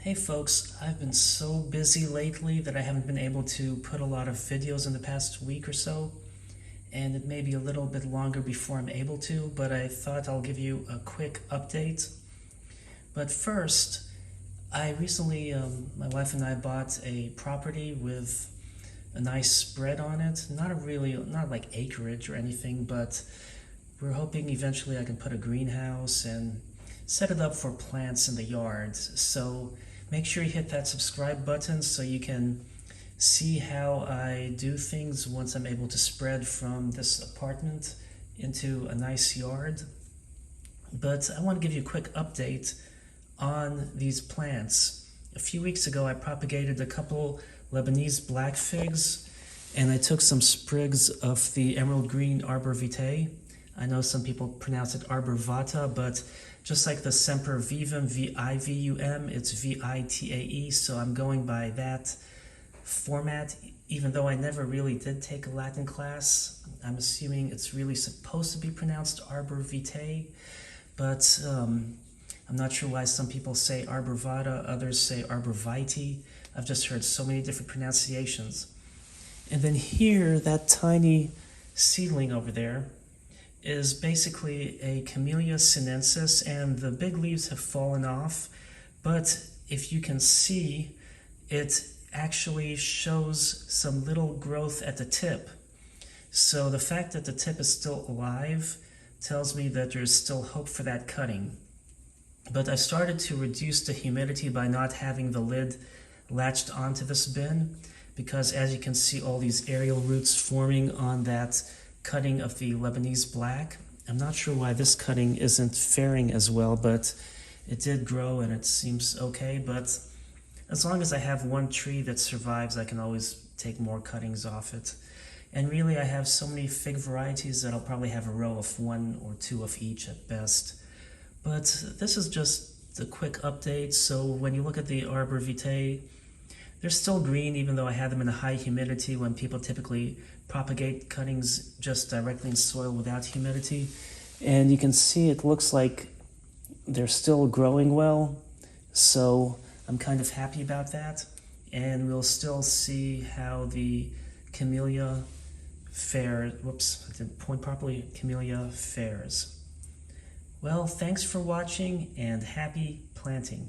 Hey folks, I've been so busy lately that I haven't been able to put a lot of videos in the past week or so, and it may be a little bit longer before I'm able to, but I thought I'll give you a quick update. But first, I recently, my wife and I bought a property with a nice spread on it. Not like acreage or anything, but we're hoping eventually I can put a greenhouse and set it up for plants in the yard. So make sure you hit that subscribe button so you can see how I do things once I'm able to spread from this apartment into a nice yard. But I want to give you a quick update on these plants. A few weeks ago I propagated a couple Lebanese black figs, and I took some sprigs of the emerald green Arbor Vitae. I know some people pronounce it Arbor Vitae, but just like the Semper Vivum, V-I-V-U-M, it's V-I-T-A-E, so I'm going by that format, even though I never really did take a Latin class. I'm assuming it's really supposed to be pronounced Arbor Vitae, but I'm not sure why some people say Arbor Vitae, others say Arbor Vitae. I've just heard so many different pronunciations. And then here, that tiny seedling over there is basically a Camellia sinensis, and the big leaves have fallen off, but if you can see, it actually shows some little growth at the tip. So the fact that the tip is still alive tells me that there's still hope for that cutting. But I started to reduce the humidity by not having the lid latched onto this bin, because as you can see, all these aerial roots forming on that cutting of the Lebanese black. I'm not sure why this cutting isn't faring as well, but it did grow and it seems okay. But as long as I have one tree that survives, I can always take more cuttings off it. And really, I have so many fig varieties that I'll probably have a row of one or two of each at best. But this is just a quick update. So when you look at the Arbor Vitae, they're still green, even though I had them in a high humidity when people typically propagate cuttings just directly in soil without humidity. And you can see it looks like they're still growing well. So I'm kind of happy about that. And we'll still see how the Camellia fares. Whoops, I didn't point properly. Camellia fares. Well, thanks for watching and happy planting.